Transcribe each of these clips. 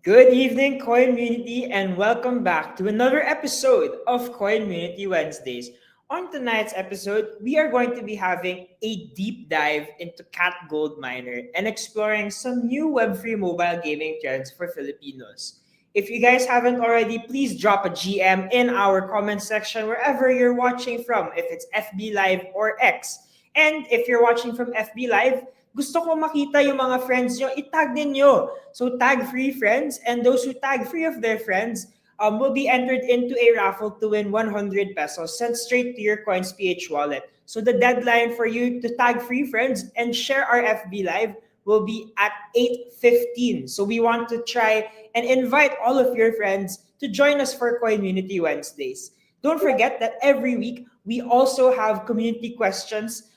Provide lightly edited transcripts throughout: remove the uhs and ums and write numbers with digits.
Good evening, Coin Community, and welcome back to another episode of Coin Community Wednesdays. On tonight's episode, we are going to be having a deep dive into Cat Gold Miner and exploring some new Web3 mobile gaming trends for Filipinos. If you guys haven't already, please drop a GM in our comment section wherever you're watching from, if it's FB Live or X. And if you're watching from FB Live, gusto ko makita yung mga friends nyo, itag ninyo. So tag free friends, and those who tag free of their friends will be entered into a raffle to win 100 pesos sent straight to your coins.ph wallet. So the deadline for you to tag free friends and share our FB Live will be at 8:15. So we want to try and invite all of your friends to join us for Community Wednesdays. Don't forget that every week we also have community questions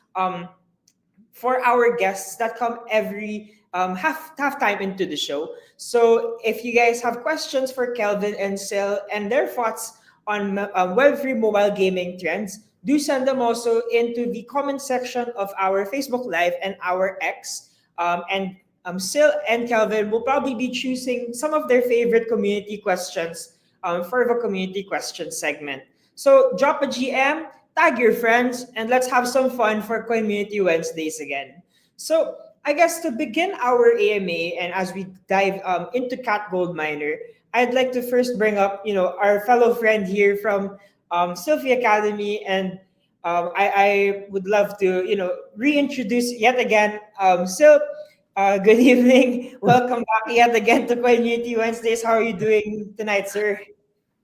for our guests that come every half time into the show. So if you guys have questions for Kelvin and Sil and their thoughts on Web3 mobile gaming trends, do send them also into the comment section of our Facebook Live and our X. And Sil and Kelvin will probably be choosing some of their favorite community questions for the community question segment. So drop a GM, tag your friends, and let's have some fun for Community Wednesdays again. So, I guess to begin our AMA and as we dive into Cat Gold Miner, I'd like to first bring up, our fellow friend here from Sylphy Academy, and I would love to, reintroduce yet again Sil. Good evening. Welcome back yet again to Community Wednesdays. How are you doing tonight, sir?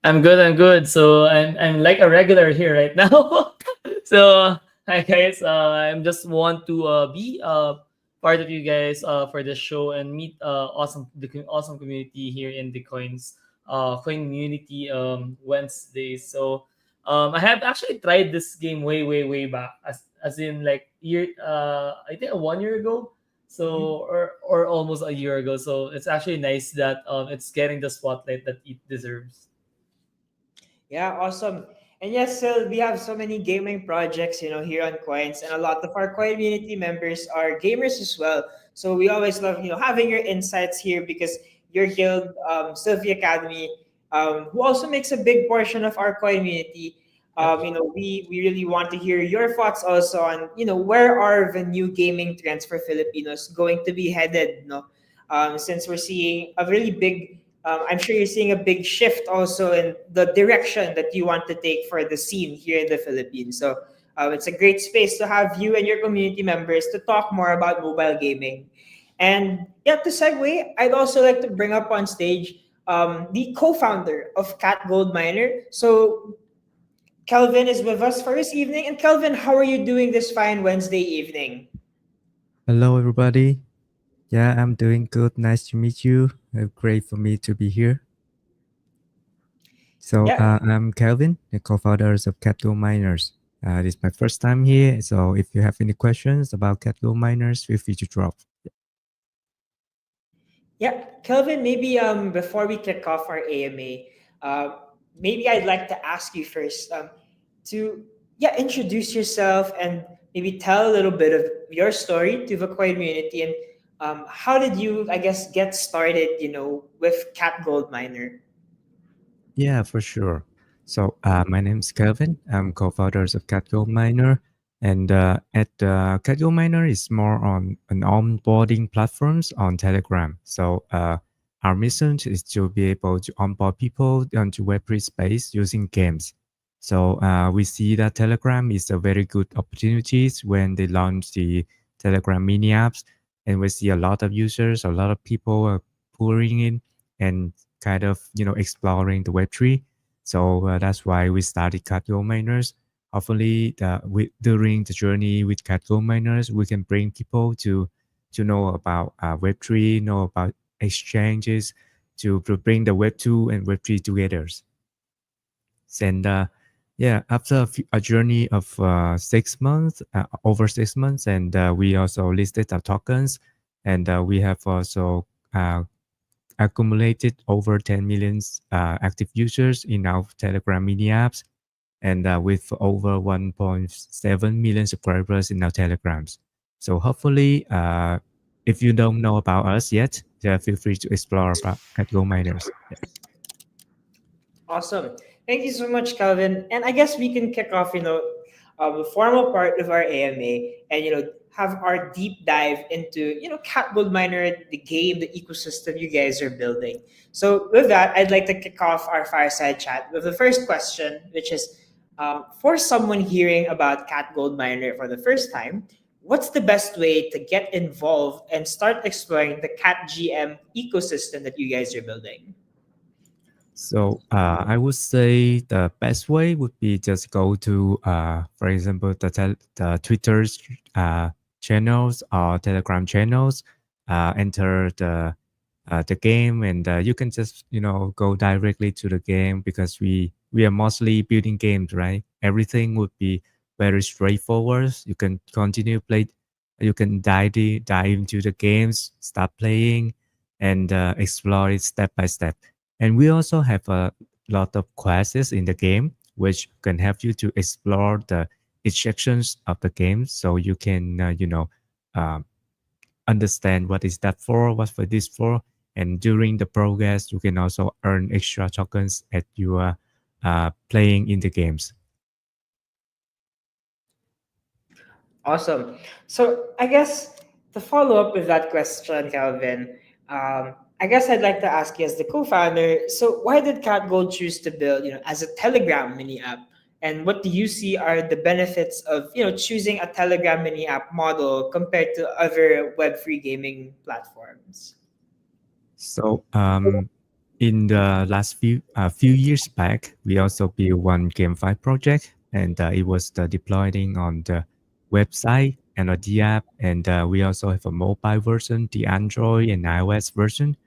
I'm good. I'm good. So I'm like a regular here right now. So hi guys. I'm just want to be part of you guys for this show and meet awesome community here in the coin community Wednesdays. So I have actually tried this game way back as in like year I think 1 year ago. Mhm. So or almost a year ago. So it's actually nice that it's getting the spotlight that it deserves. Yeah, awesome. And yes, so we have so many gaming projects, here on Coins, and a lot of our Coin community members are gamers as well. So we always love, having your insights here because your guild, Sylphy Academy, who also makes a big portion of our Coin community. Yep. We really want to hear your thoughts also on, where are the new gaming trends for Filipinos going to be headed, no? Since we're seeing a really big I'm sure you're seeing a big shift also in the direction that you want to take for the scene here in the Philippines. So it's a great space to have you and your community members to talk more about mobile gaming. And yeah, to segue, I'd also like to bring up on stage the co-founder of Cat Gold Miner. So Kelvin is with us for this evening. And Kelvin, how are you doing this fine Wednesday evening? Hello, everybody. Yeah, I'm doing good. Nice to meet you. Great for me to be here. So, Yeah, I'm Kelvin, the co-founders of Capital Miners. This is my first time here. So, if you have any questions about Capital Miners, feel free to drop. Yeah, Kelvin, maybe before we kick off our AMA, uh, maybe I'd like to ask you first to introduce yourself and maybe tell a little bit of your story to the community and how did you, I guess, get started, with Cat Gold Miner? Yeah, for sure. So, my name is Kelvin. I'm co-founders of Capital Miner. And at Capital Miner is more on an onboarding platforms on Telegram. So, our mission is to be able to onboard people onto Web3 space using games. So we see that Telegram is a very good opportunities when they launch the Telegram mini apps, and we see a lot of users, a lot of people are pouring in and kind of exploring the Web3. So that's why we started Capital Miners. Hopefully, during the journey with Capital Miners, we can bring people to know about Web3, know about exchanges, to bring the Web2 and Web3 together. And yeah, after a journey of 6 months, over 6 months, and we also listed our tokens, and we have also accumulated over 10 million active users in our Telegram mini apps, and with over 1.7 million subscribers in our Telegrams. So hopefully, if you don't know about us yet, feel free to explore about cat gold miners. Yeah. Awesome. Thank you so much, Calvin. And I guess we can kick off, the formal part of our AMA and, have our deep dive into, Cat Gold Miner, the game, the ecosystem you guys are building. So with that, I'd like to kick off our fireside chat with the first question, which is, for someone hearing about Cat Gold Miner for the first time, what's the best way to get involved and start exploring the Cat GM ecosystem that you guys are building? So I would say the best way would be just go to, for example, the Twitter's channels or Telegram channels. Enter the game, and you can just go directly to the game because we are mostly building games, right? Everything would be very straightforward. You can continue play. You can dive into the games, start playing, and explore it step by step. And we also have a lot of classes in the game, which can help you to explore the each sections of the game, so you can um, understand what is that for, what's for this for, and during the progress, you can also earn extra tokens as you are playing in the games. Awesome. So I guess to follow up with that question, Calvin, I guess I'd like to ask you as the co-founder. So why did CatGold choose to build, as a Telegram mini app? And what do you see are the benefits of, choosing a Telegram mini app model compared to other Web3 gaming platforms? So in the last few years back, we also built one GameFi project, and it was the deploying on the website and on the app, and we also have a mobile version, the Android and iOS version.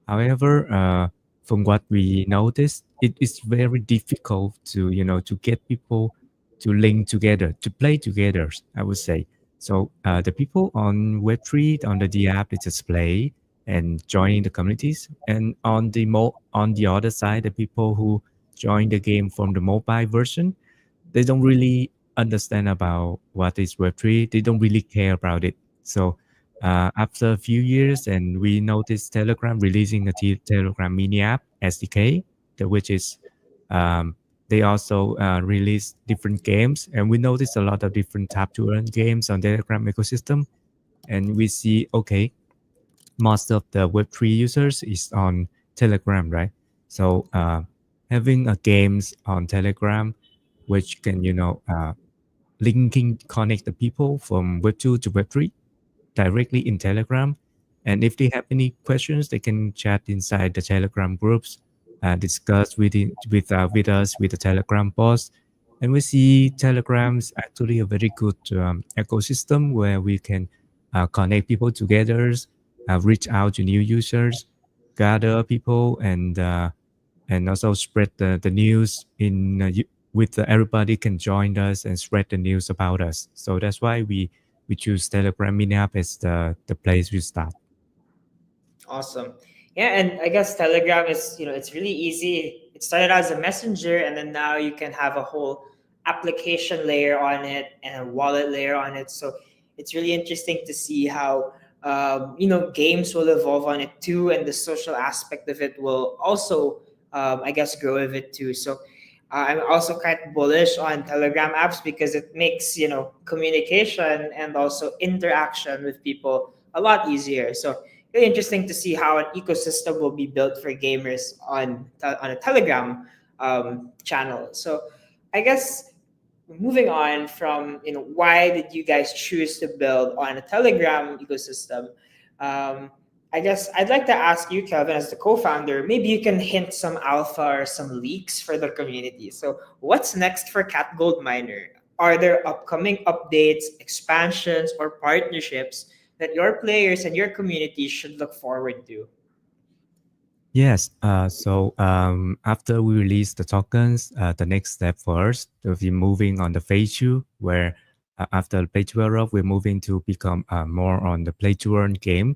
However, from what we noticed, it is very difficult to to get people to link together, to play together. I would say so. The people on Web3 on the app, they just play and join the communities, and on on the other side, the people who join the game from the mobile version, they don't really understand about what is Web3. They don't really care about it. So after a few years, and we noticed Telegram releasing a Telegram mini app SDK, which is they also release different games, and we noticed a lot of different tap to earn games on Telegram ecosystem, and we see okay, most of the Web3 users is on Telegram, right? So having a games on Telegram, which can linking connect the people from Web2 to Web3 directly in Telegram. And if they have any questions, they can chat inside the Telegram groups, discuss with us with the Telegram boss. And we see Telegram's actually a very good ecosystem where we can connect people together, reach out to new users, gather people, and also spread the news with everybody can join us and spread the news about us. So that's why we choose Telegram Mini app as the place we start. Awesome. Yeah, and I guess Telegram is, it's really easy. It started as a messenger, and then now you can have a whole application layer on it and a wallet layer on it. So it's really interesting to see how, games will evolve on it too, and the social aspect of it will also, I guess, grow with it too. So I'm also quite bullish on Telegram apps because it makes, communication and also interaction with people a lot easier. So really interesting to see how an ecosystem will be built for gamers on a Telegram channel. So I guess moving on from, why did you guys choose to build on a Telegram ecosystem? Um, I guess I'd like to ask you, Kelvin, as the co-founder, maybe you can hint some alpha or some leaks for the community. So what's next for Cat Gold Miner? Are there upcoming updates, expansions, or partnerships that your players and your community should look forward to? Yes. So after we release the tokens, the next step first will be moving on the phase two, where after play to earn, we're moving to become more on the play to earn game,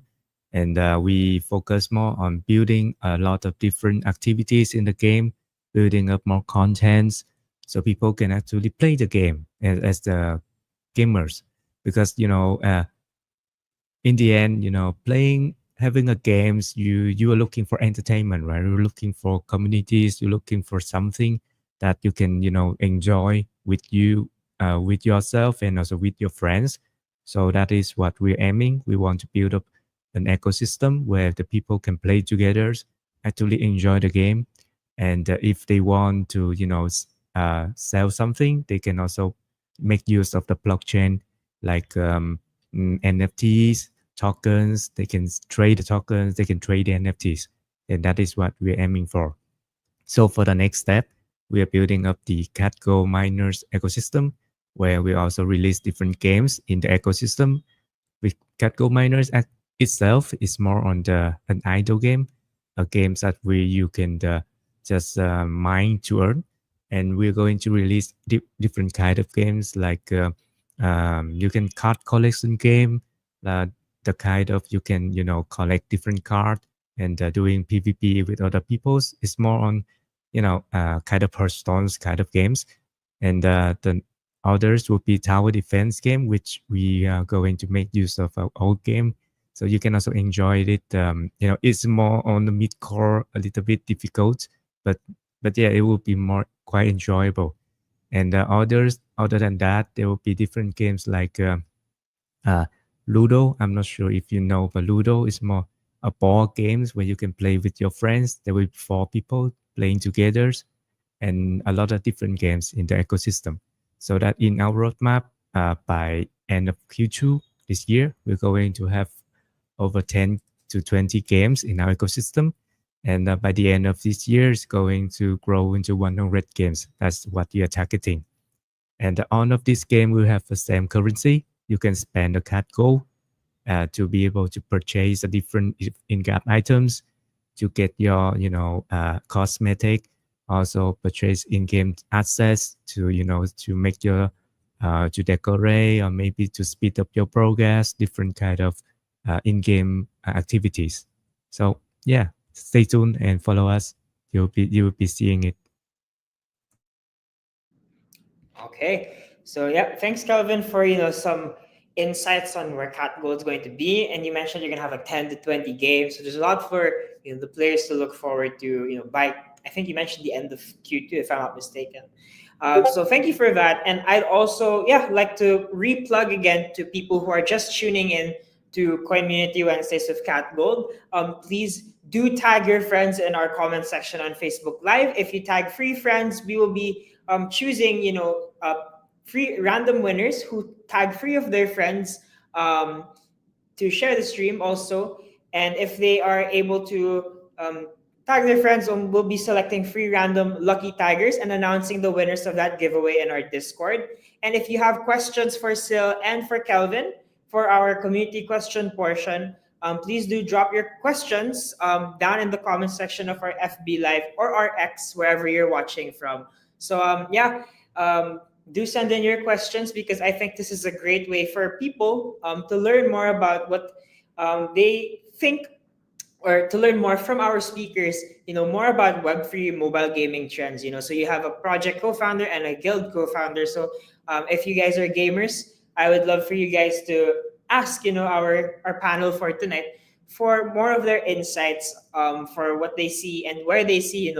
and we focus more on building a lot of different activities in the game, building up more contents, so people can actually play the game as the gamers, because in the end, playing having a games, you are looking for entertainment, right? You're looking for communities. You're looking for something that you can, enjoy with yourself and also with your friends. So that is what we're aiming. We want to build up an ecosystem where the people can play together, actually enjoy the game, and if they want to, sell something, they can also make use of the blockchain, like NFTs, tokens. They can trade the tokens, they can trade the NFTs, and that is what we're aiming for. So for the next step, we are building up the CatGo miners ecosystem, where we also release different games in the ecosystem. With CatGo miners itself is more on the an idle game, a game that where you can just mine to earn, and we're going to release different kind of games, like you can card collection game, uh, the kind of you can collect different card and doing PvP with other peoples. It's more on kind of Hearthstone's kind of games, and the others will be tower defense game, which we are going to make use of our old game. So you can also enjoy it. It's more on the mid core, a little bit difficult, but yeah, it will be more quite enjoyable. And others, other than that, there will be different games like uh, Ludo. I'm not sure if you know, but Ludo is more a board games where you can play with your friends. There will be four people playing together, and a lot of different games in the ecosystem. So that in our roadmap, by end of Q2 this year, we're going to have over 10 to 20 games in our ecosystem. And by the end of this year, it's going to grow into 100 games. That's what we are targeting. And all of this game will have the same currency. You can spend the cat gold to be able to purchase the different in-game items, to get your cosmetic, also purchase in-game assets to to make your to decorate, or maybe to speed up your progress, different kind of in-game activities. So yeah, stay tuned and follow us. You will be seeing it. Okay. So yeah, thanks Kelvin for some insights on where Cat Gold is going to be. And you mentioned you're gonna have like 10 to 20 games. So there's a lot for the players to look forward to, by I think you mentioned the end of Q2 if I'm not mistaken. So thank you for that. And I'd also like to re-plug again to people who are just tuning in to Community Wednesdays with Cat Gold. Please do tag your friends in our comment section on Facebook Live. If you tag free friends, we will be choosing free random winners who tag three of their friends um, to share the stream also. And if they are able to tag their friends, we'll be selecting free random lucky taggers and announcing the winners of that giveaway in our Discord. And if you have questions for Sil and for Kelvin for our community question portion, please do drop your questions down in the comment section of our FB Live or our X, wherever you're watching from. So um, do send in your questions, because I think this is a great way for people to learn more about what they think, or to learn more from our speakers, more about Web3 mobile gaming trends. So you have a project co-founder and a guild co-founder. So if you guys are gamers, I would love for you guys to ask, our panel for tonight for more of their insights for what they see and where they see,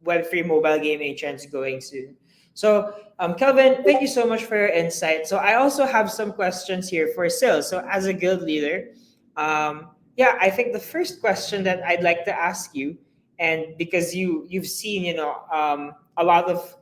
Web3 mobile gaming trends going soon. So, Kelvin, thank you so much for your insight. So, I also have some questions here for Sil. So, as a guild leader, I think the first question that I'd like to ask you, and because you've seen, a lot of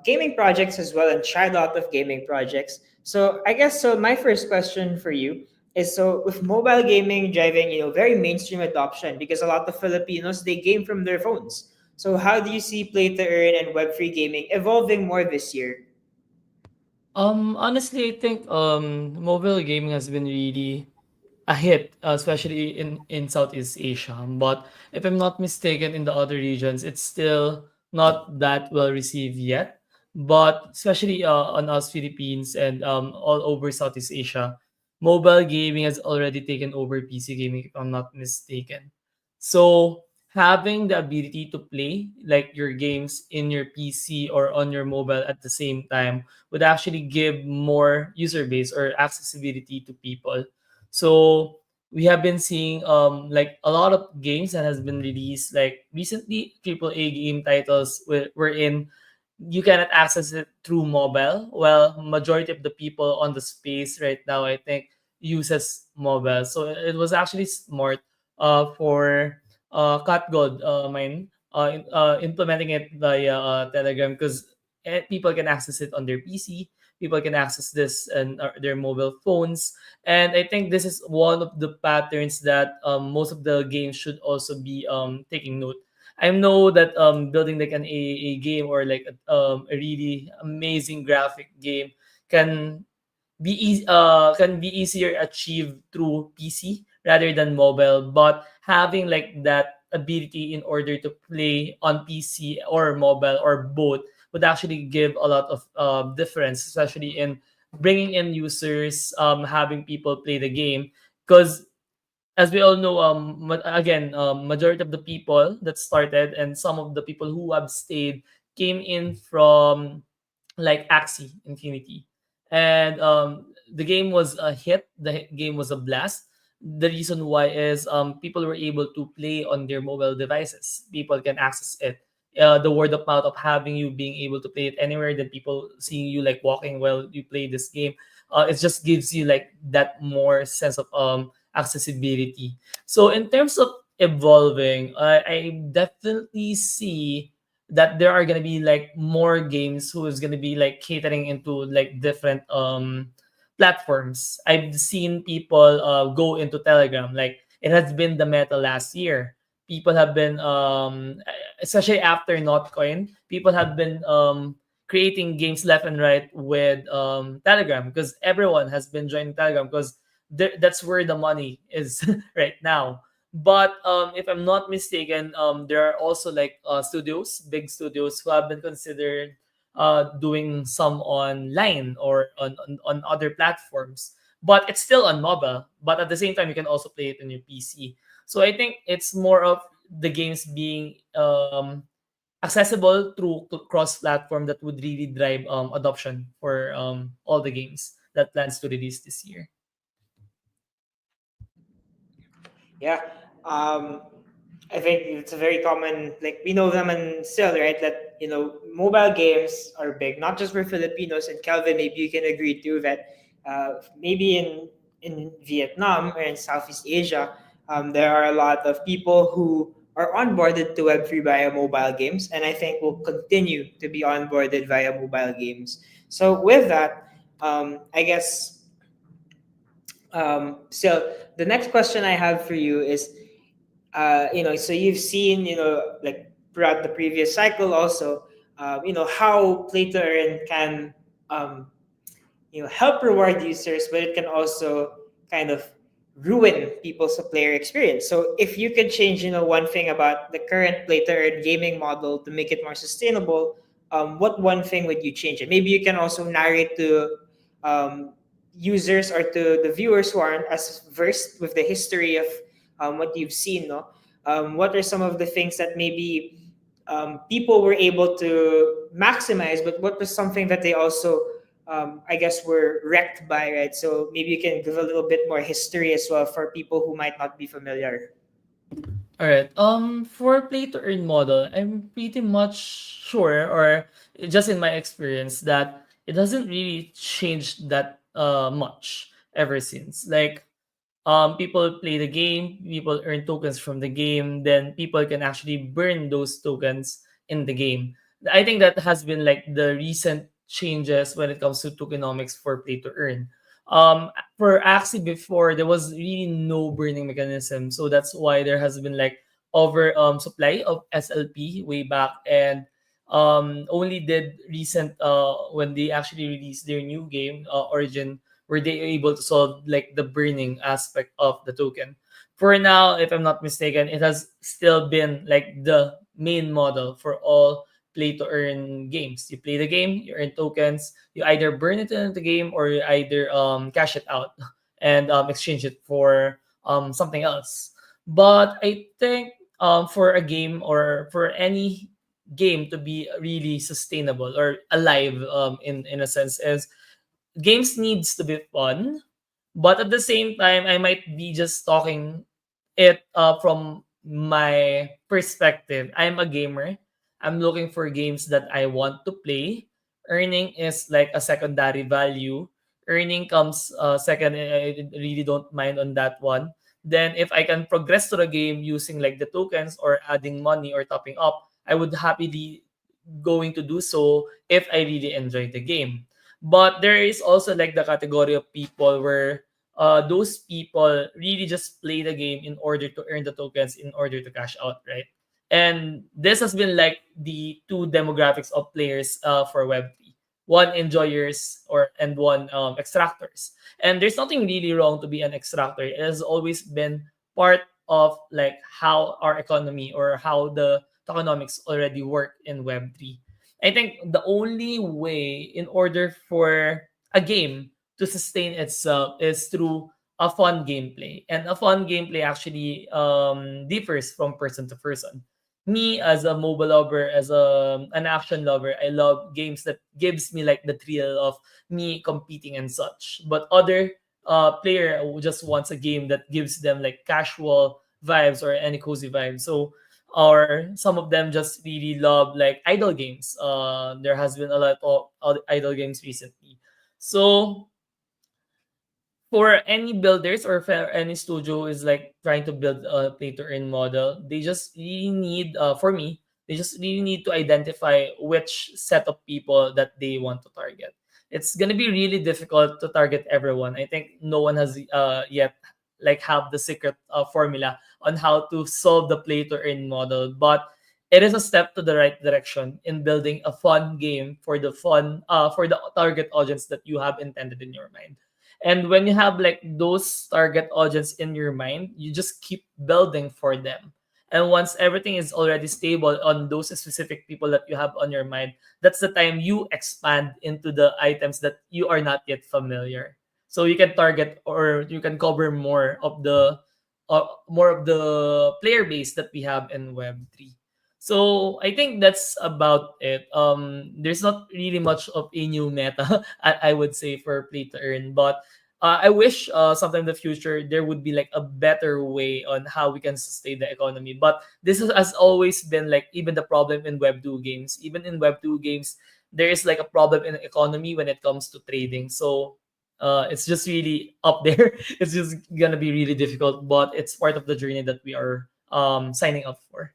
gaming projects as well, and tried a lot of gaming projects. So, I guess so. My first question for you is, so with mobile gaming driving, very mainstream adoption, because a lot of Filipinos, they game from their phones. So how do you see play to earn and Web3 gaming evolving more this year? Honestly, I think mobile gaming has been really a hit, especially in Southeast Asia. But if I'm not mistaken, in the other regions, it's still not that well received yet. But especially on us Philippines and all over Southeast Asia, mobile gaming has already taken over PC gaming, if I'm not mistaken. So having the ability to play like your games in your PC or on your mobile at the same time would actually give more user base or accessibility to people. So we have been seeing like a lot of games that has been released like recently, triple A game titles wherein you cannot access it through mobile. Well, majority of the people on the space right now, I think, uses mobile. So it was actually smart for Cat Gold mine implementing it via Telegram, because people can access it on their PC. People can access this on their mobile phones, and I think this is one of the patterns that most of the games should also be taking note. I know that building like a game or like a really amazing graphic game can can be easier achieved through PC rather than mobile, but having like that ability in order to play on PC or mobile or both would actually give a lot of difference, especially in bringing in users, having people play the game. Because as we all know, again, majority of the people that started and some of the people who have stayed came in from like Axie Infinity, and the game was a hit. The game was a blast. The reason why is people were able to play on their mobile devices. People can access it. The word of mouth of having you being able to play it anywhere, then people seeing you like walking while you play this game, it just gives you like that more sense of accessibility. So in terms of evolving, I definitely see that there are gonna be like more games who is gonna be like catering into like different platforms. I've seen people go into Telegram. Like it has been the meta last year. People have been especially after Notcoin, people have been creating games left and right with Telegram, because everyone has been joining Telegram because that's where the money is right now. But if I'm not mistaken, there are also like studios, big studios, who have been considered doing some online or on other platforms. But it's still on mobile. But at the same time, you can also play it on your PC. So I think it's more of the games being accessible through cross-platform that would really drive adoption for all the games that plans to release this year. Yeah. Um, I think it's a very common, like we know them and still, right? That, mobile games are big, not just for Filipinos. And Kelvin, maybe you can agree too that maybe in Vietnam or in Southeast Asia, there are a lot of people who are onboarded to Web3 via mobile games, and I think will continue to be onboarded via mobile games. So with that, I guess so the next question I have for you is, so you've seen, like throughout the previous cycle also, how play to earn can, um, help reward users, but it can also kind of ruin people's player experience. So if you could change, one thing about the current play to earn gaming model to make it more sustainable, what one thing would you change? And maybe you can also narrate to um, users or to the viewers who aren't as versed with the history of what you've seen. No, what are some of the things that maybe people were able to maximize, but what was something that they also I guess we're wrecked by, right? So maybe you can give a little bit more history as well for people who might not be familiar. All right. For play to earn model, I'm pretty much sure, or just in my experience, that it doesn't really change that much ever since. Like, people play the game, people earn tokens from the game, then people can actually burn those tokens in the game. I think that has been like the recent changes when it comes to tokenomics for play to earn. For Axie before, there was really no burning mechanism, so that's why there has been like over supply of SLP way back, and only did recent when they actually released their new game Origin, were they able to solve like the burning aspect of the token. For now, if I'm not mistaken, it has still been like the main model for all play to earn games. You play the game, you earn tokens, you either burn it in the game or you either cash it out and exchange it for something else. But I think for a game or for any game to be really sustainable or alive in a sense is games needs to be fun, But at the same time, I might be just talking it from my perspective. I'm a gamer. I'm looking for games that I want to play. Earning is like a secondary value. Earning comes second. I really don't mind on that one. Then if I can progress to the game using like the tokens or adding money or topping up, I would happily going to do so if I really enjoy the game. But there is also like the category of people where those people really just play the game in order to earn the tokens in order to cash out, right? And this has been like the two demographics of players for Web3. One enjoyers or and one extractors. And there's nothing really wrong to be an extractor. It has always been part of like how our economy or how the tokenomics already work in Web3. I think the only way in order for a game to sustain itself is through a fun gameplay. And a fun gameplay actually differs from person to person. Me as a mobile lover, as an action lover, I love games that gives me like the thrill of me competing and such. But other player who just wants a game that gives them like casual vibes or any cozy vibes. So or some of them just really love like idle games. There has been a lot of idle games recently. So for any builders or for any studio who is like trying to build a play to earn model, they just really need for me, they just really need to identify which set of people that they want to target. It's gonna be really difficult to target everyone. I think no one has yet like have the secret formula on how to solve the play to earn model, but it is a step to the right direction in building a fun game for the target audience that you have intended in your mind. And when you have like those target audience in your mind, you just keep building for them. And once everything is already stable on those specific people that you have on your mind, that's the time you expand into the items that you are not yet familiar. So you can target or you can cover more of the player base that we have in Web3. So I think that's about it. There's not really much of a new meta, I would say, for play to earn, but I wish sometime in the future there would be like a better way on how we can sustain the economy. But has always been like even the problem in Web2 games. Even in Web2 games, there is like a problem in the economy when it comes to trading. So it's just really up there. It's just gonna be really difficult, but it's part of the journey that we are signing up for.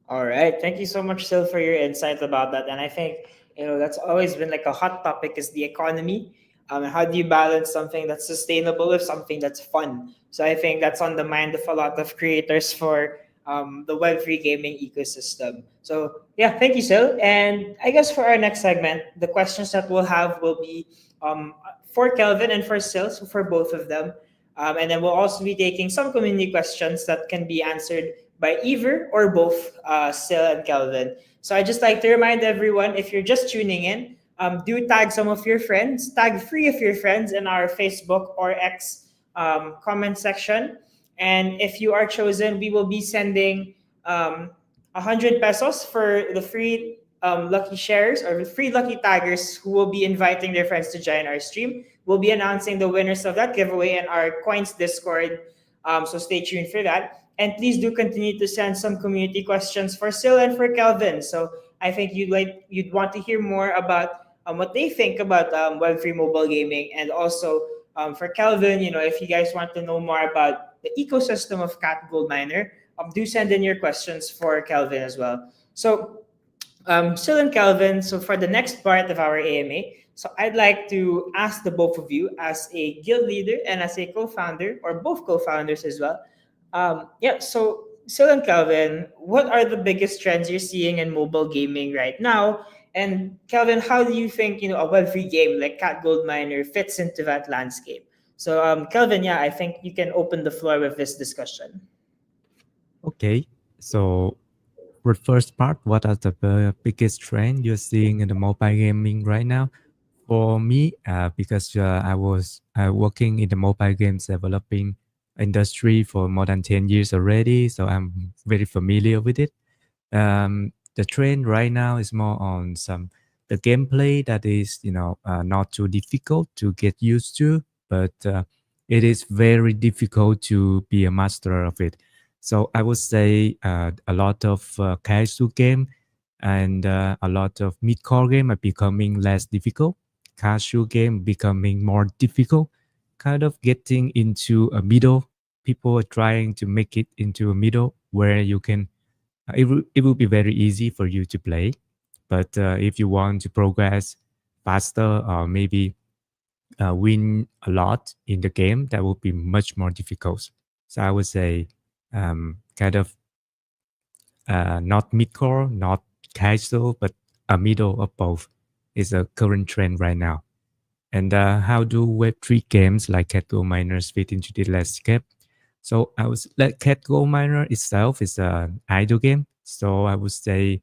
All right. Thank you so much, Sil, for your insight about that. And I think, that's always been like a hot topic is the economy. And how do you balance something that's sustainable with something that's fun? So I think that's on the mind of a lot of creators for the Web3 gaming ecosystem. So yeah, thank you, Sil. And I guess for our next segment, the questions that we'll have will be for Kelvin and for Sil, so for both of them. And then we'll also be taking some community questions that can be answered by either or both Sil and Kelvin. So I just like to remind everyone, if you're just tuning in, do tag some of your friends, tag three of your friends in our Facebook or X comment section. And if you are chosen, we will be sending 100 pesos for the free lucky shares or the free lucky taggers who will be inviting their friends to join our stream. We'll be announcing the winners of that giveaway in our Coins Discord. So stay tuned for that. And please do continue to send some community questions for Sil and for Kelvin. So I think you'd want to hear more about what they think about Web3 mobile gaming, and also for Kelvin, if you guys want to know more about the ecosystem of Cat Gold Miner, do send in your questions for Kelvin as well. So Sil and Kelvin, so for the next part of our AMA, so I'd like to ask the both of you as a guild leader and as a co-founder, or both co-founders as well. Yeah, so Sil and Kelvin, what are the biggest trends you're seeing in mobile gaming right now? And Kelvin, how do you think a Web3 game like Cat Gold Miner fits into that landscape? So Kelvin, yeah, I think you can open the floor with this discussion. Okay, so for the first part, what are the biggest trend you're seeing in the mobile gaming right now? For me, because I was working in the mobile games developing industry for more than 10 years already, so I'm very familiar with it. The trend right now is more on some the gameplay that is, not too difficult to get used to, but it is very difficult to be a master of it. So I would say a lot of casual game and a lot of mid-core game are becoming less difficult. Casual game becoming more difficult, kind of getting into a middle. People are trying to make it into a middle where you can. It will be very easy for you to play, but if you want to progress faster or maybe win a lot in the game, that will be much more difficult. So I would say kind of not mid-core, not casual, but a middle of both is a current trend right now. And how do Web3 games like Cat Gold Miners fit into the landscape? So I was like Cat Gold Miner itself is an idle game. So I would say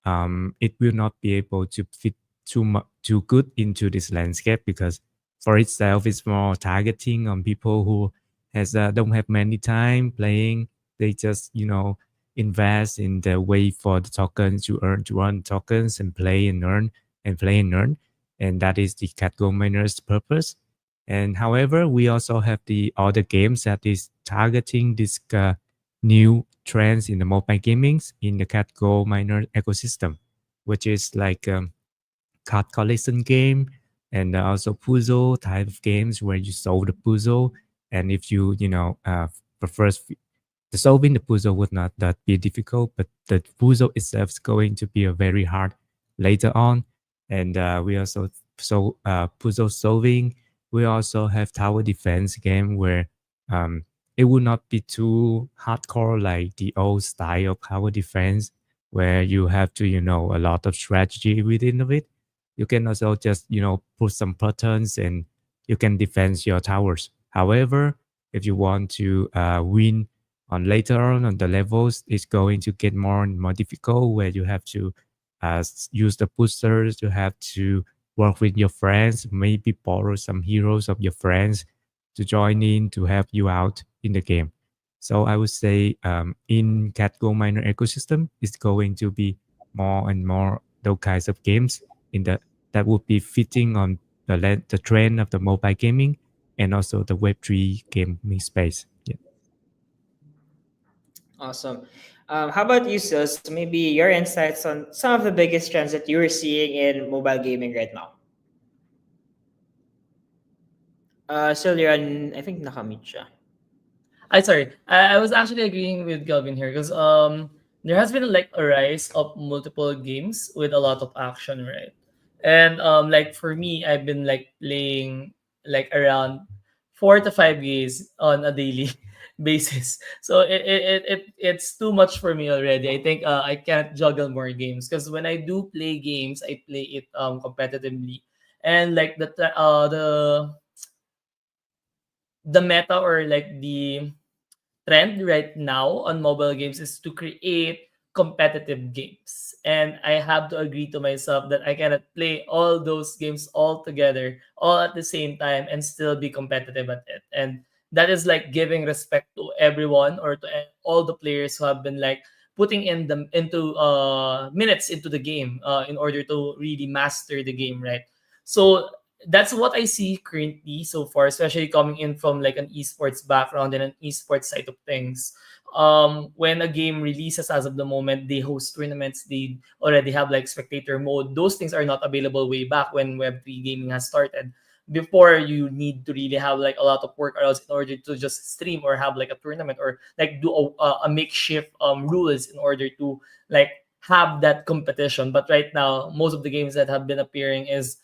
it will not be able to fit too good into this landscape because for itself it's more targeting on people who has don't have many time playing. They just invest in the way for the tokens to earn tokens and play and earn and play and earn, and that is the cat gold miner's purpose. And however, we also have the other games that is targeting this new trends in the mobile gamings in the cat gold miner ecosystem, which is like card collection game and also puzzle type of games where you solve the puzzle. And if the first the solving the puzzle would not that be difficult, but the puzzle itself is going to be a very hard later on. And we also puzzle solving. We also have tower defense game where um, it would not be too hardcore like the old style of tower defense, where you have to a lot of strategy within of it. You can also just put some patterns and you can defend your towers. However, if you want to win on later on the levels, it's going to get more and more difficult where you have to use the boosters. You have to work with your friends, maybe borrow some heroes of your friends to join in to help you out in the game. So I would say in cat gold miner ecosystem, it's going to be more and more those kinds of games in the that would be fitting on the trend of the mobile gaming and also the Web3 gaming space. Yeah. Awesome. How about you, Sil? So maybe your insights on some of the biggest trends that you're seeing in mobile gaming right now. Sil, you're on, I think nakamute siya. I sorry. I was actually agreeing with Kelvin here because there has been like a rise of multiple games with a lot of action, right? And like for me, I've been like playing like around 4 to 5 games on a daily basis. So it's too much for me already. I think I can't juggle more games because when I do play games, I play it competitively. And like the meta or like the trend right now on mobile games is to create competitive games. And I have to agree to myself that I cannot play all those games all together, all at the same time, and still be competitive at it. And that is like giving respect to everyone or to all the players who have been like putting in them into minutes into the game in order to really master the game, right? So that's what I see currently so far, especially coming in from like an esports background and an esports side of things. When a game releases as of the moment, they host tournaments, they already have like spectator mode. Those things are not available way back when Web3 gaming has started. Before you need to really have like a lot of workarounds in order to just stream or have like a tournament or like do a makeshift rules in order to like have that competition. But right now, most of the games that have been appearing is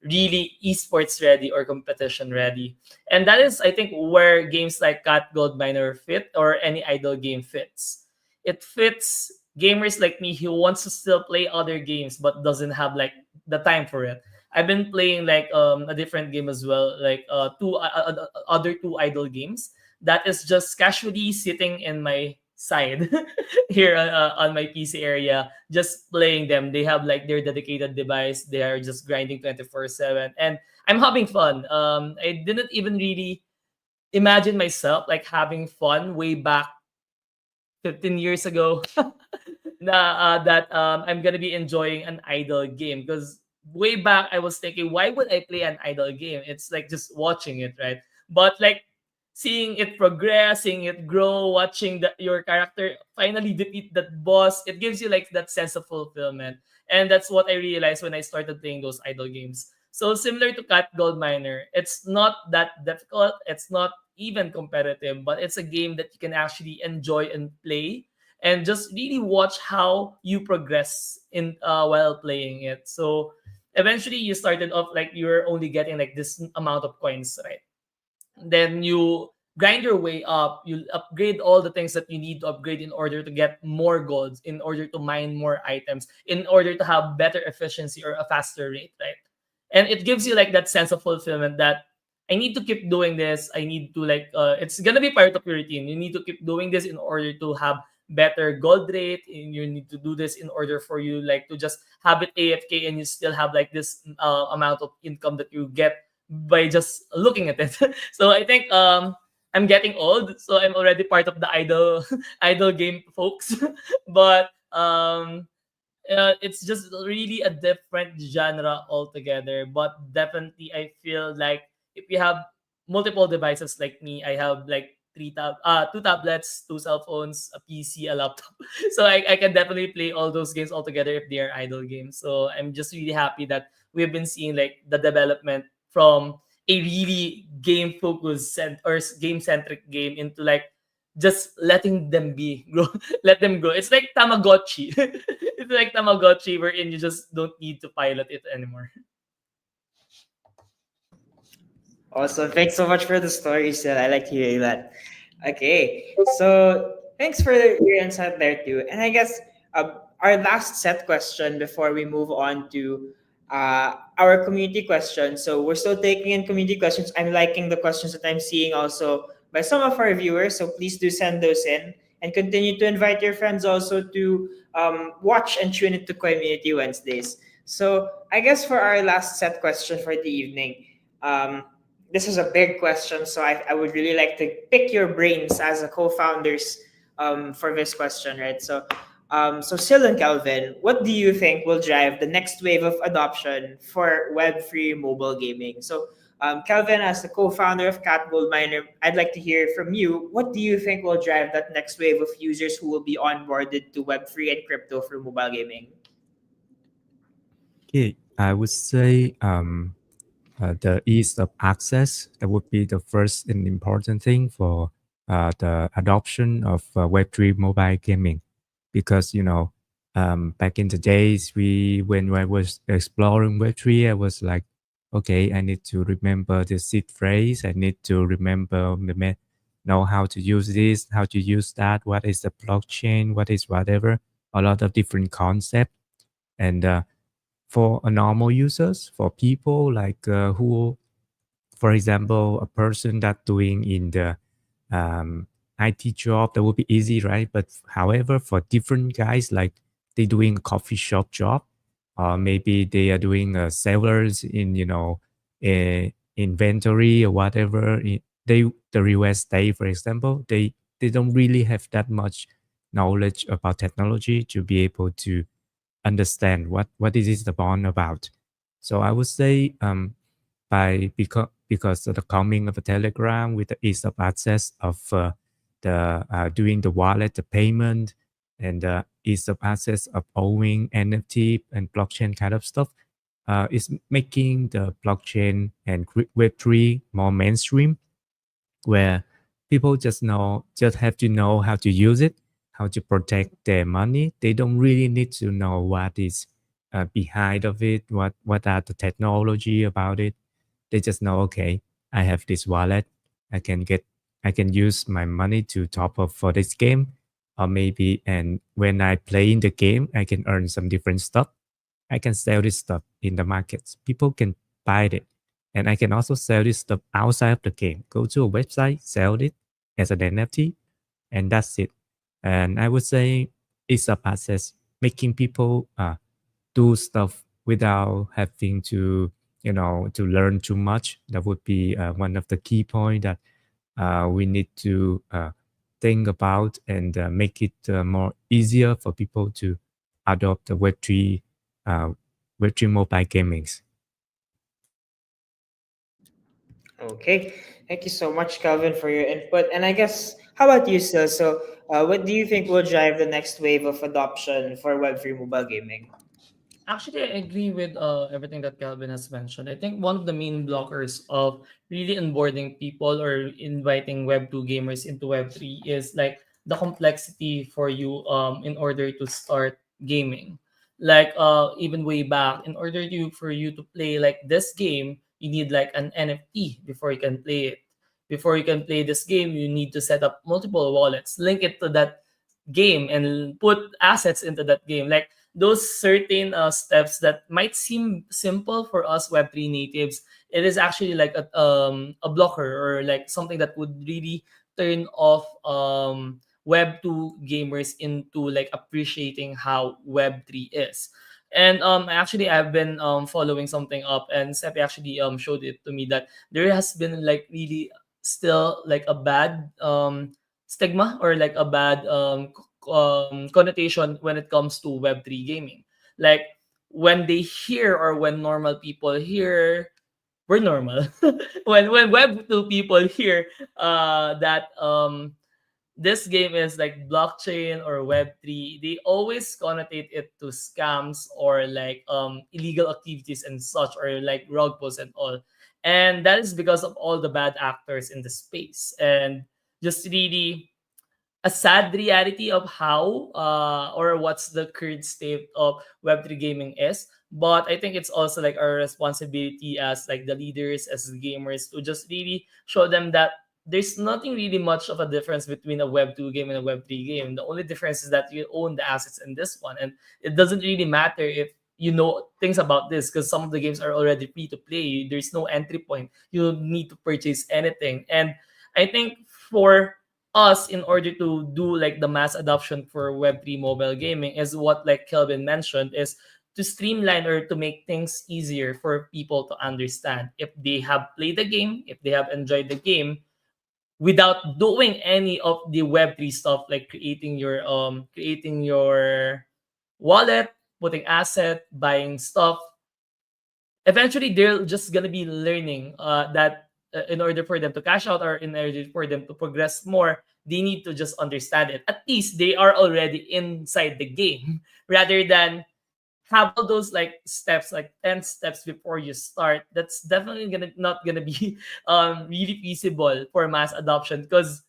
really esports ready or competition ready. And that is, I think, where games like Cat Gold Miner fit or any idle game fits. It fits gamers like me who wants to still play other games but doesn't have like the time for it. I've been playing like a different game as well, like other two idle games that is just casually sitting in my side here on my PC area, just playing them. They have like their dedicated device. They are just grinding 24/7, and I'm having fun. I didn't even really imagine myself like having fun way back 15 years ago. That I'm gonna be enjoying an idle game because way back I was thinking, why would I play an idle game? It's like just watching it, right? But like seeing it progress, seeing it grow, watching your character finally defeat that boss, it gives you like that sense of fulfillment. And that's what I realized when I started playing those idle games. So similar to Cat Gold Miner, it's not that difficult. It's not even competitive, but it's a game that you can actually enjoy and play, and just really watch how you progress in while playing it. So eventually you started off like you're only getting like this amount of coins, right? Then you grind your way up, you upgrade all the things that you need to upgrade in order to get more golds, in order to mine more items, in order to have better efficiency or a faster rate, right? And it gives you like that sense of fulfillment that I need to keep doing this. I need to like it's gonna be part of your routine. You need to keep doing this in order to have better gold rate, and you need to do this in order for you like to just have it AFK and you still have like this amount of income that you get by just looking at it. So I think I'm getting old, so I'm already part of the idol idol game folks. But it's just really a different genre altogether. But definitely, I feel like if you have multiple devices like me, I have like two tablets, two cell phones, a PC, a laptop. So I can definitely play all those games all together if they are idle games. So I'm just really happy that we've been seeing like the development from a really game focused or game centric game into like just letting them be grow, let them grow. It's like Tamagotchi. It's like Tamagotchi wherein you just don't need to pilot it anymore. Awesome. Thanks so much for the story, Sil. I like hearing that. Okay. So thanks for your insight there too. And I guess our last set question before we move on to our community questions. So we're still taking in community questions. I'm liking the questions that I'm seeing also by some of our viewers. So please do send those in and continue to invite your friends also to watch and tune into Community Wednesdays. So I guess for our last set question for the evening, um, this is a big question, so I would really like to pick your brains as a co-founders for this question, right? So Sil and Kelvin, what do you think will drive the next wave of adoption for Web3 mobile gaming? So, Kelvin, as the co-founder of Cat Gold Miner, I'd like to hear from you. What do you think will drive that next wave of users who will be onboarded to Web3 and crypto for mobile gaming? Okay, I would say the ease of access, that would be the first and important thing for the adoption of Web3 mobile gaming, because back in the days, when I was exploring Web3, I was like, okay, I need to remember the seed phrase, I need to remember know how to use this, how to use that, what is the blockchain, what is whatever, a lot of different concepts. And for a normal users, for people like who, for example, a person that doing in the IT job, that would be easy, right? But however, for different guys, like they doing a coffee shop job, or maybe they are doing sellers in inventory or whatever. The real estate, for example, they don't really have that much knowledge about technology to be able to understand what is this the bond about. So I would say because of the coming of the Telegram with the ease of access of the doing the wallet, the payment, and the ease of access of owning NFT and blockchain kind of stuff, is making the blockchain and Web3 more mainstream, where people just have to know how to use it, how to protect their money. They don't really need to know what is behind of it, what are the technology about it. They just know, okay, I have this wallet, I can get I can use my money to top up for this game, or maybe, and when I play in the game, I can earn some different stuff. I can sell this stuff in the markets. People can buy it. And I can also sell this stuff outside of the game. Go to a website, sell it as an NFT, and that's it. And I would say it's a process, making people do stuff without having to learn too much. That would be one of the key points that we need to think about, and make it more easier for people to adopt the Web3 Web3 mobile gamings. Okay. Thank you so much, Kelvin, for your input. And I guess, how about you, Sil? So, what do you think will drive the next wave of adoption for Web3 mobile gaming? Actually, I agree with everything that Calvin has mentioned. I think one of the main blockers of really onboarding people or inviting Web 2 gamers into Web 3 is like the complexity for you in order to start gaming. Like even way back, in order for you to play like this game, you need like an NFT before you can play it. Before you can play this game, you need to set up multiple wallets, link it to that game, and put assets into that game. Like those certain steps that might seem simple for us Web3 natives, it is actually like a blocker or like something that would really turn off Web2 gamers into like appreciating how Web3 is. And actually I've been following something up, and Sepe actually showed it to me that there has been like really still like a bad stigma or like a bad connotation when it comes to Web3 gaming. Like when they hear or when normal people hear, we're normal. When Web2 people hear that this game is like blockchain or Web3, they always connotate it to scams or like illegal activities and such, or like rug pulls and all. And that is because of all the bad actors in the space. And just really a sad reality of how or what's the current state of Web3 gaming is. But I think it's also like our responsibility as like the leaders, as gamers, to just really show them that there's nothing really much of a difference between a Web2 game and a Web3 game. The only difference is that you own the assets in this one. And it doesn't really matter if you know things about this, because some of the games are already free to play. There's no entry point. You don't need to purchase anything. And I think for us, in order to do like the mass adoption for Web3 mobile gaming, is what like Kelvin mentioned, is to streamline or to make things easier for people to understand. If they have played the game, if they have enjoyed the game, without doing any of the Web3 stuff, like creating your wallet, putting asset, buying stuff, eventually they're just gonna be learning that in order for them to cash out or in order for them to progress more, they need to just understand it. At least they are already inside the game rather than have all those like steps, like 10 steps before you start. That's definitely gonna not gonna be really feasible for mass adoption, because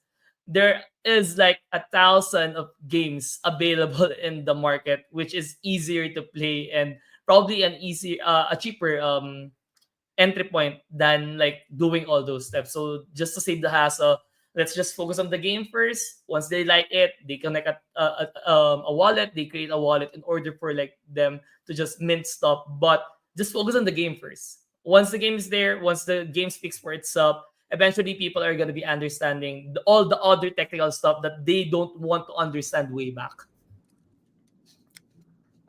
there is like 1,000 of games available in the market, which is easier to play and probably a cheaper entry point than like doing all those steps. So just to save the hassle, let's just focus on the game first. Once they like it, they connect a wallet. They create a wallet in order for like them to just mint stuff. But just focus on the game first. Once the game is there, once the game speaks for itself, eventually people are gonna be understanding all the other technical stuff that they don't want to understand way back.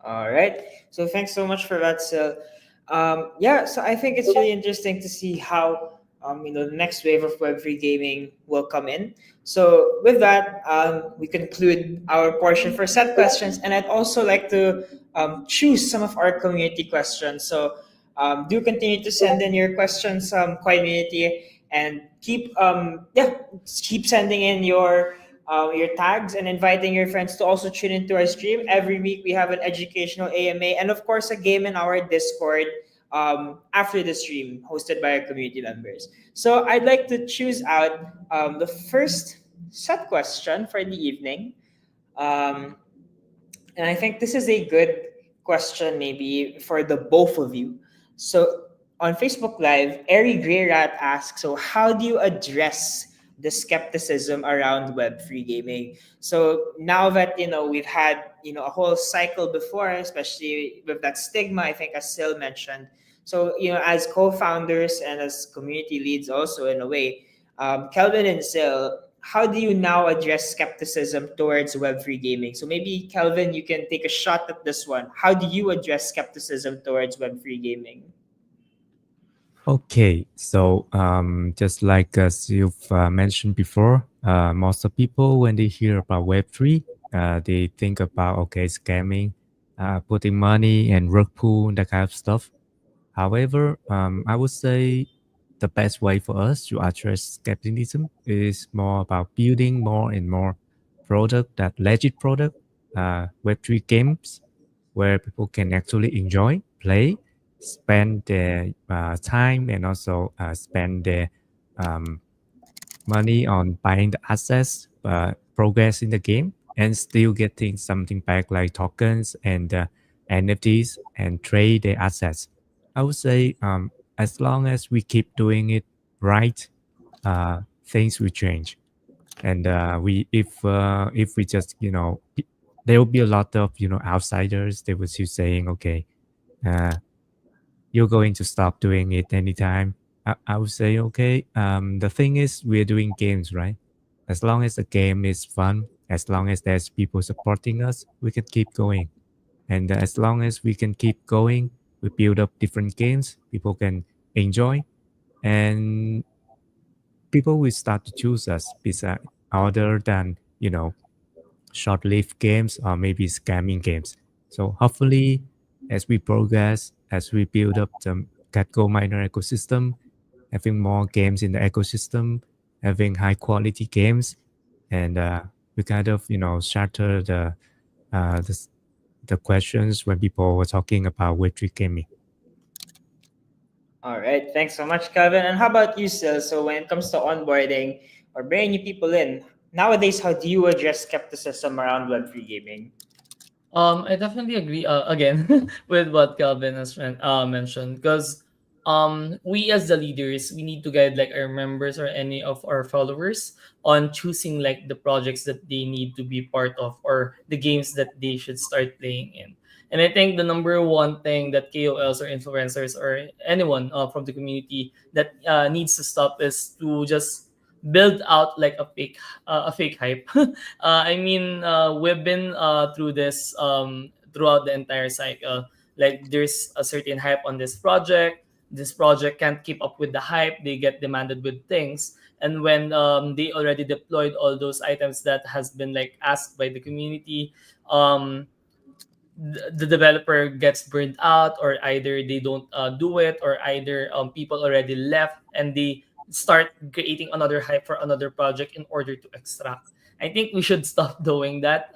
All right. So thanks so much for that, Sil. Yeah, so I think it's really interesting to see how the next wave of Web3 gaming will come in. So with that, we conclude our portion for set questions, and I'd also like to choose some of our community questions. So do continue to send in your questions, community, and keep sending in your tags and inviting your friends to also tune into our stream. Every week we have an educational AMA and of course a game in our Discord after the stream hosted by our community members. So I'd like to choose out the first set question for the evening. Um, and I think this is a good question, maybe for the both of you. So on Facebook Live, Ari Grey Rat asks, so how do you address the skepticism around Web3 gaming? So now that we've had a whole cycle before, especially with that stigma, I think as Sil mentioned. So as co-founders and as community leads, also in a way, Kelvin and Sil, how do you now address skepticism towards Web3 gaming? So maybe Kelvin, you can take a shot at this one. How do you address skepticism towards Web3 gaming? Okay, so just like as you've mentioned before, most of people when they hear about Web3, they think about okay scamming, putting money and rug pull, that kind of stuff. However, I would say the best way for us to address skepticism is more about building more and more product, that legit product, Web3 games where people can actually enjoy, play, spend their time, and also spend their um, money on buying the assets, progress in the game, and still getting something back like tokens and NFTs and trade the assets. I would say as long as we keep doing it right, things will change. And we if we just there will be a lot of outsiders. They will still saying, okay, uh, you're going to stop doing it anytime. I would say, okay, the thing is, we're doing games, right? As long as the game is fun, as long as there's people supporting us, we can keep going. And as long as we can keep going, we build up different games people can enjoy, and people will start to choose us beside other than, short-lived games or maybe scamming games. So hopefully, as we progress, as we build up the Catgo miner ecosystem, having more games in the ecosystem, having high-quality games, and we kind of shatter uh, the the questions when people were talking about Web3 gaming. All right, thanks so much, Kelvin. And how about you, Sil? So when it comes to onboarding or bringing new people in, nowadays, how do you address skepticism around Web3 gaming? I definitely agree again with what Calvin has mentioned, because we as the leaders, we need to guide like our members or any of our followers on choosing like the projects that they need to be part of or the games that they should start playing in. And I think the number one thing that KOLs or influencers or anyone from the community that needs to stop is to just build out like a fake hype. We've been through this throughout the entire cycle. Like there's a certain hype on this project. This project can't keep up with the hype. They get demanded with things. And when they already deployed all those items that has been like asked by the community, um, the developer gets burned out, or either they don't do it, or either people already left and they start creating another hype for another project in order to extract. I think we should stop doing that.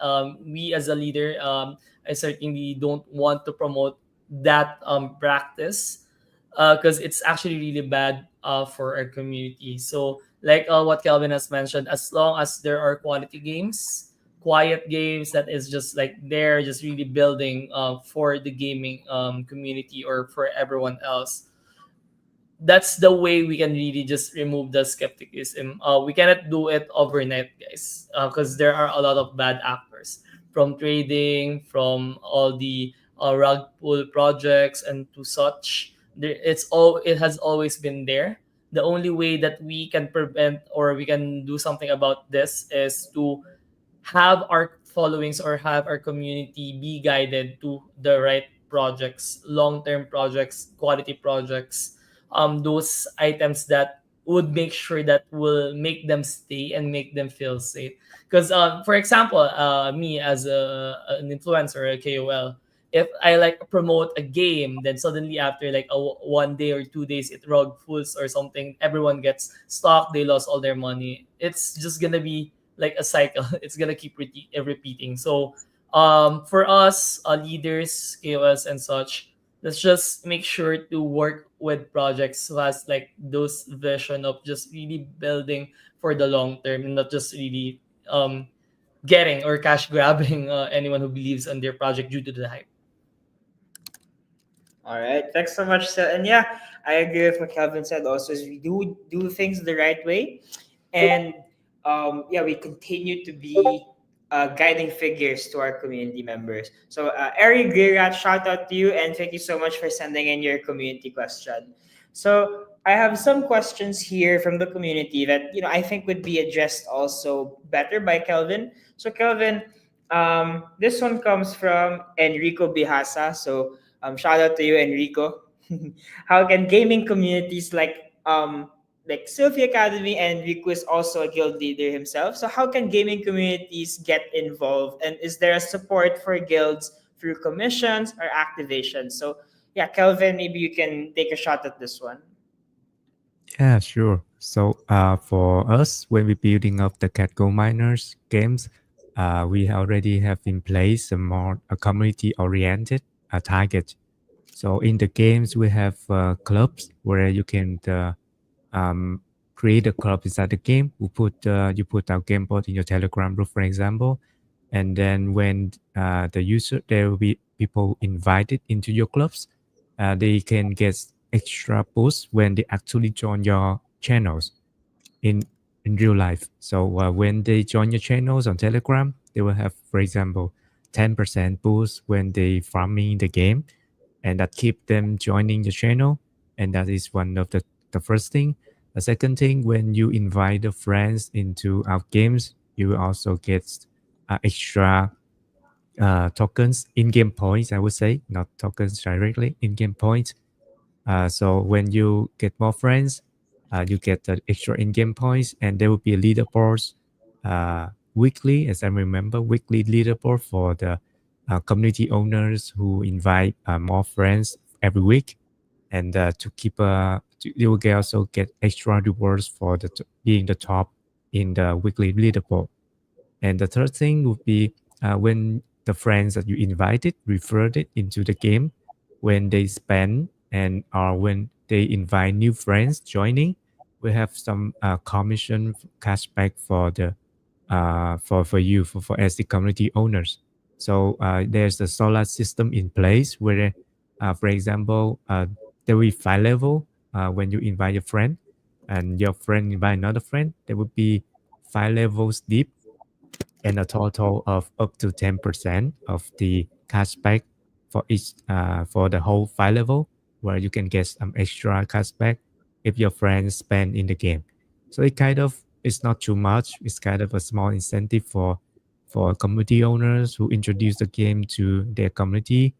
We as a leader, I certainly don't want to promote that practice, because it's actually really bad for our community. So like what Kelvin has mentioned, as long as there are quality games, quiet games that is just like they're just really building for the gaming community or for everyone else, that's the way we can really just remove the skepticism. We cannot do it overnight, guys, because there are a lot of bad actors from trading, from all the rug pull projects and to such. It has always been there. The only way that we can prevent or we can do something about this is to have our followings or have our community be guided to the right projects, long-term projects, quality projects, those items that would make sure that will make them stay and make them feel safe. Because, for example, me as an influencer, a KOL, if I like promote a game, then suddenly after like 1 day or 2 days, it rug fools or something, everyone gets stuck, they lost all their money. It's just gonna be like a cycle. It's gonna keep repeating. So for us leaders, KOLs and such, let's just make sure to work with projects who has like those vision of just really building for the long term and not just really getting or cash grabbing anyone who believes on their project due to the hype. All right, thanks so much, Sil. And yeah, I agree with what Kelvin said. Also, is we do things the right way, and yeah, we continue to be guiding figures to our community members. So, Ari Grirat, shout out to you, and thank you so much for sending in your community question. So, I have some questions here from the community that I think would be addressed also better by Kelvin. So, Kelvin, this one comes from Enrico Bihasa. So, shout out to you, Enrico. How can gaming communities like Sylphy Academy, and Riku is also a guild leader himself. So how can gaming communities get involved? And is there a support for guilds through commissions or activations. So yeah, Kelvin, maybe you can take a shot at this one. Yeah, sure. So, for us, when we're building up the Cat Gold Miners games, we already have in place a more a community-oriented target. So, in the games, we have clubs where you can um, create a club inside the game. You put our game board in your Telegram group, for example, and then when there will be people invited into your clubs, they can get extra boosts when they actually join your channels in in real life. So when they join your channels on Telegram, they will have, for example, 10% boost when they farming the game, and that keep them joining the channel. And that is one of the first thing. The second thing, when you invite the friends into our games, you will also get extra tokens, in-game points, I would say, not tokens directly, in-game points. So when you get more friends, you get the extra in-game points, and there will be a leaderboards weekly, as I remember, weekly leaderboard for the community owners who invite more friends every week, and you will also get extra rewards for being the top in the weekly leaderboard. And the third thing would be when the friends that you invited referred it into the game, when they spend and or when they invite new friends joining, we have some commission cashback for the for you for as the community owners. So there's a solar system in place where, for example, there will be 5 level when you invite a friend, and your friend invite another friend. There will be 5 levels deep, and a total of up to 10% of the cashback for each for the whole 5 level, where you can get some extra cashback if your friends spend in the game. So it kind of it's not too much. It's kind of a small incentive for community owners who introduce the game to their community,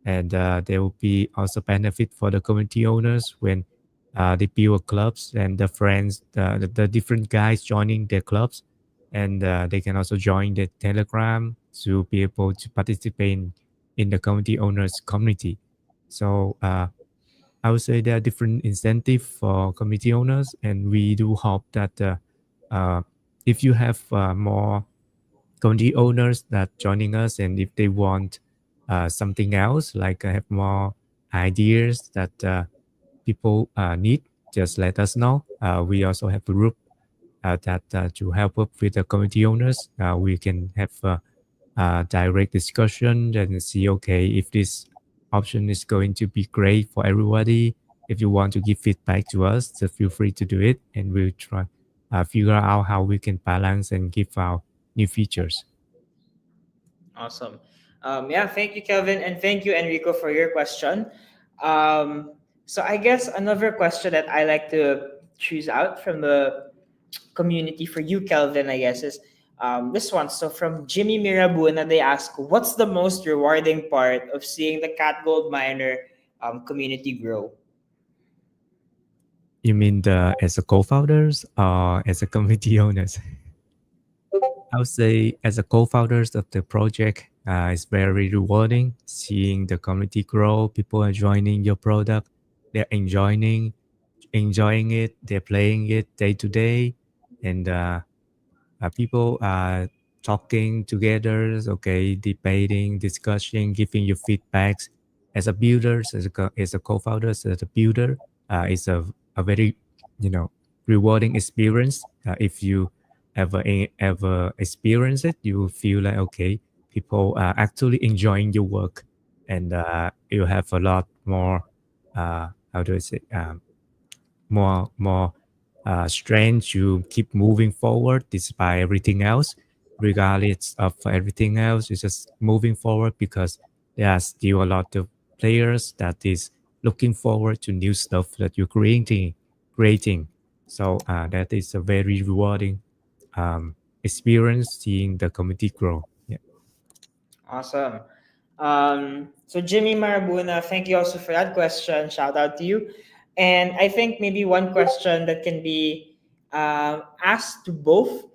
and there will be also benefit for the community owners when they build clubs and the friends, the different guys joining their clubs, and they can also join the Telegram to be able to participate in the community owners community. So I would say there are different incentives for community owners, and we do hope that uh, if you have more community owners that joining us, and if they want something else, like have more ideas that people need, just let us know. We also have a group that to help up with the community owners. We can have a direct discussion and see, okay, if this option is going to be great for everybody. If you want to give feedback to us, so feel free to do it, and we'll try figure out how we can balance and give our new features. Awesome. Yeah, thank you, Kelvin, and thank you, Enrico, for your question. So I guess another question that I like to choose out from the community for you, Kelvin, I guess, is this one. So from Jimmy Mirabuna, they ask, what's the most rewarding part of seeing the Cat Gold Miner community grow? You mean the as a co-founders or as a community owners? I would say as a co-founders of the project, it's very rewarding seeing the community grow. People are joining your product. They're enjoying it. They're playing it day to day, and people are talking together, okay, debating, discussing, giving you feedbacks. As a builders, as a co-founders, as a builder, it's a very, you know, rewarding experience. If you ever experience it, you will feel like, okay, people are actually enjoying your work, and you have a lot more. How do I say? More strength to keep moving forward despite everything else, regardless of everything else. It's just moving forward because there are still a lot of players that is looking forward to new stuff that you're creating. So that is a very rewarding experience seeing the community grow. Yeah. Awesome. So Jimmy Marabuna, thank you also for that question. Shout out to you. And I think maybe one question that can be asked to both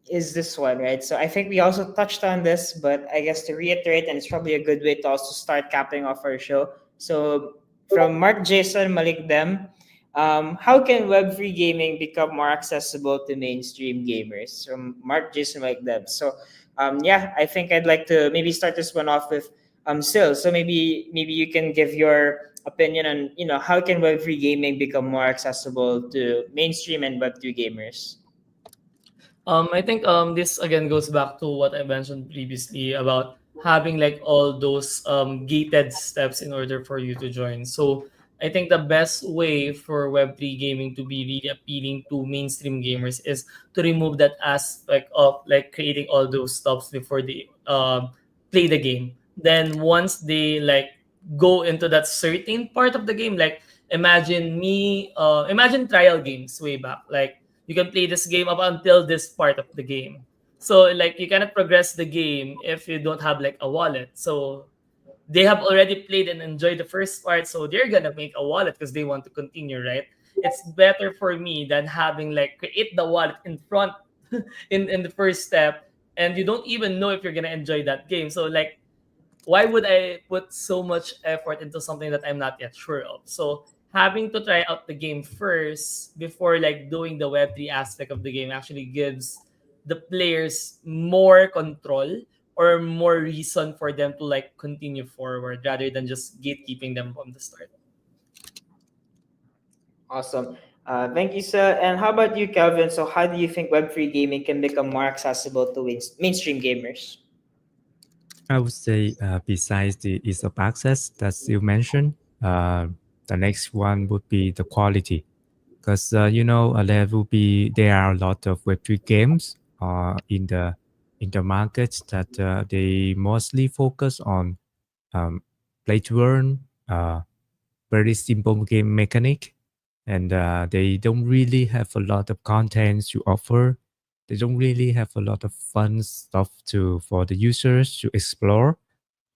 is this one, right? So I think we also touched on this, but I guess to reiterate, and it's probably a good way to also start capping off our show. So from Mark Jason Malik Dem, how can Web3 gaming become more accessible to mainstream gamers? From Mark Jason Malik Dem. So yeah, I think I'd like to maybe start this one off with Sil. So maybe you can give your opinion on how can Web3 gaming become more accessible to mainstream and Web2 gamers. I think this again goes back to what I mentioned previously about having like all those gated steps in order for you to join. So I think the best way for Web3 gaming to be really appealing to mainstream gamers is to remove that aspect of like creating all those stops before they play the game. Then once they like go into that certain part of the game, like imagine trial games way back, like you can play this game up until this part of the game. So like you cannot progress the game if you don't have like a wallet. So they have already played and enjoyed the first part, so they're gonna make a wallet because they want to continue, right? It's better for me than having like create the wallet in front in the first step, and you don't even know if you're gonna enjoy that game. So like why would I put so much effort into something that I'm not yet sure of? So having to try out the game first before like doing the Web3 aspect of the game actually gives the players more control or more reason for them to like continue forward rather than just gatekeeping them from the start. Awesome. Thank you, sir. And how about you, Kelvin? So, how do you think Web3 gaming can become more accessible to mainstream gamers? I would say, besides the ease of access that you mentioned, uh, the next one would be the quality. Because there are a lot of Web3 games in the market that they mostly focus on um, play to earn, very simple game mechanic, and they don't really have a lot of content to offer. They don't really have a lot of fun stuff to for the users to explore,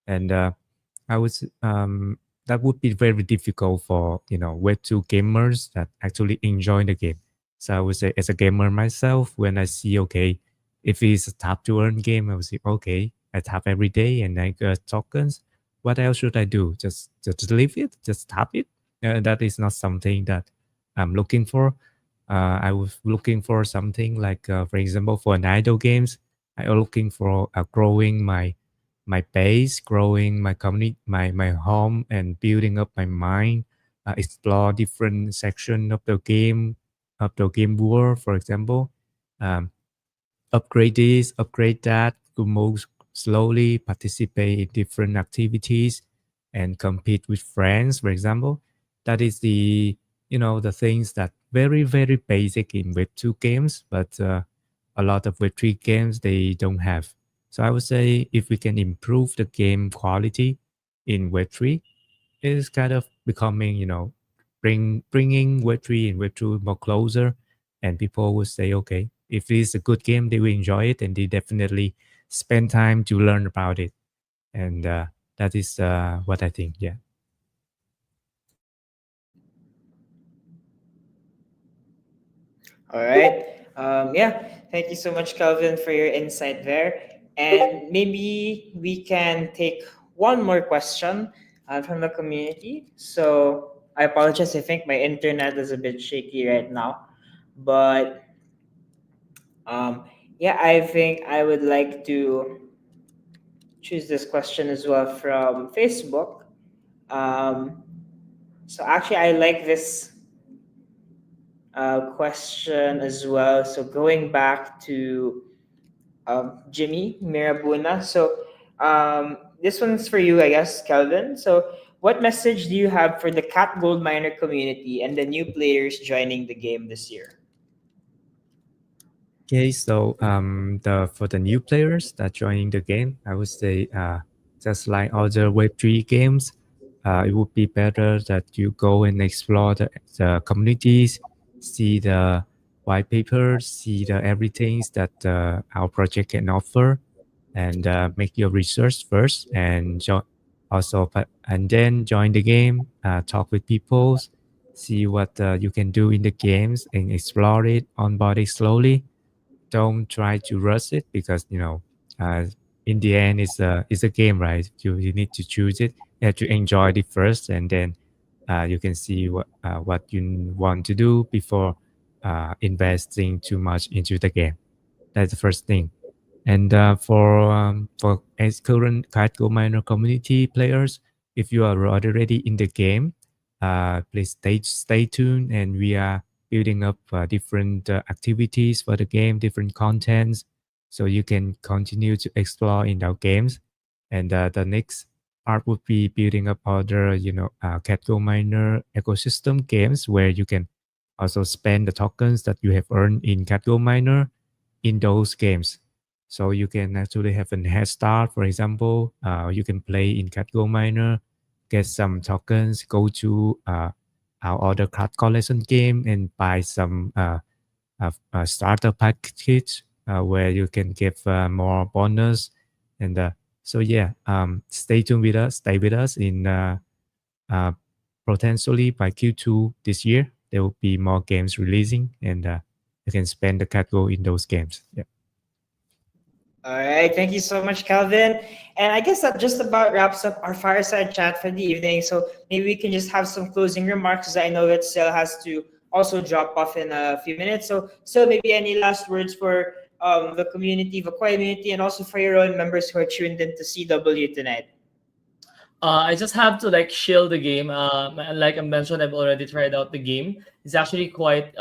and I would that would be very difficult for Web2 gamers that actually enjoy the game. So I would say, as a gamer myself, when I see, okay, if it's a tap to earn game, I would say, okay, I tap every day and I get tokens. What else should I do? Just leave it, just tap it. That is not something that I'm looking for. I was looking for something like, for example, for an idle games, I am looking for growing my base, growing my community, my home, and building up my mind. Explore different section of the game world. For example, um, upgrade this, upgrade that, to move slowly, participate in different activities, and compete with friends. For example, that is the things that very basic in Web2 games, but a lot of Web3 games they don't have. So I would say, if we can improve the game quality in Web3, it is kind of becoming, bringing Web3 and Web2 more closer, and people would say, okay, if it's a good game, they will enjoy it, and they definitely spend time to learn about it, and that is what I think. Yeah. All right. Yeah. Thank you so much, Kelvin, for your insight there. And maybe we can take one more question from the community. So I apologize. I think my internet is a bit shaky right now. But um, yeah, I think I would like to choose this question as well from Facebook. Um, so actually, I like this question as well. So going back to Jimmy Mirabuna. So this one's for you, I guess, Kelvin. So what message do you have for the Cat Gold Miner community and the new players joining the game this year? Okay, so the for the new players that joining the game, I would say, just like other Web3 games, it would be better that you go and explore the communities, see the white papers, see the everything that our project can offer, and make your research first, and and then join the game, talk with people, see what you can do in the games, and explore it, onboard it slowly, don't try to rush it because uh, in the end it's a game, right? You need to choose it. You have to enjoy it first, and then you can see what you want to do before investing too much into the game. That's the first thing. And for as current card go miner community players, if you are already in the game, please stay tuned. And we are building up different activities for the game, different contents, so you can continue to explore in our games. And the next part would be building up other, cat go miner ecosystem games where you can also spend the tokens that you have earned in cat go miner in those games, so you can actually have a head start. For example, you can play in Catgo Miner, get some tokens, go to our other card collection game and buy some starter package where you can give more bonus. And so yeah, stay tuned with us. Stay with us in uh, potentially by Q2 this year. There will be more games releasing, and you can spend the Catgo in those games. Yeah. All right, thank you so much, Kelvin. And I guess that just about wraps up our fireside chat for the evening. So maybe we can just have some closing remarks, because I know that Sil has to also drop off in a few minutes. So, maybe any last words for the community, the community, and also for your own members who are tuned into CW tonight. I just have to like shield the game. Like I mentioned, I've already tried out the game. It's actually quite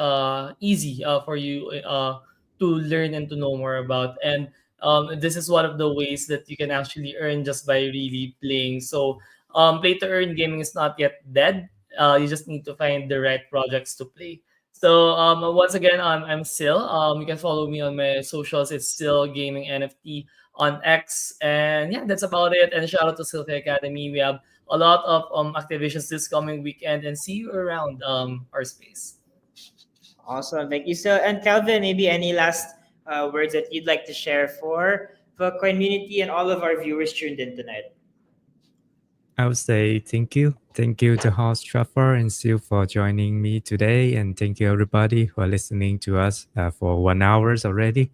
easy for you to learn and to know more about. And this is one of the ways that you can actually earn just by really playing. So play to earn gaming is not yet dead. You just need to find the right projects to play. So once again, I'm Sil. You can follow me on my socials. It's Sil Gaming NFT on X. And yeah, that's about it. And shout out to Sylphy Academy. We have a lot of activations this coming weekend, and see you around our space. Awesome, thank you, Sil. And Kelvin, maybe any last words that you'd like to share for the community and all of our viewers tuned in tonight? I would say thank you. Thank you to host Trevor and Sue for joining me today. And thank you everybody who are listening to us for 1 hours already.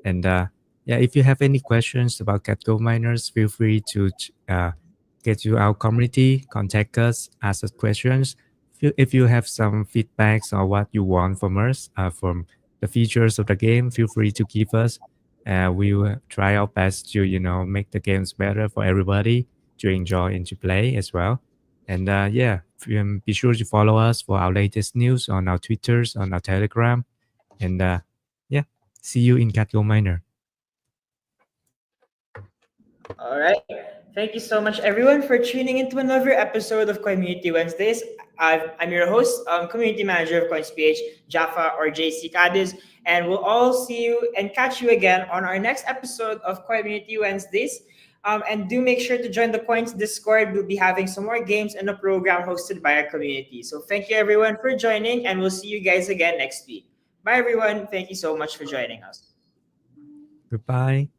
And yeah, if you have any questions about Catgo miners, feel free to get to our community, contact us, ask us questions. If you have some feedbacks or what you want from us, from the features of the game, feel free to give us. We will try our best to, make the games better for everybody to enjoy and to play as well. And yeah, be sure to follow us for our latest news on our Twitters, on our Telegram. And yeah, see you in Catgo Miner. All right. Thank you so much, everyone, for tuning into another episode of Community Wednesdays. I'm your host, Community Manager of coins.ph, Jaffa or JC Cadiz, and we'll all see you and catch you again on our next episode of Community Wednesdays. And do make sure to join the Coins Discord. We'll be having some more games and a program hosted by our community. So thank you, everyone, for joining, and we'll see you guys again next week. Bye, everyone. Thank you so much for joining us. Goodbye.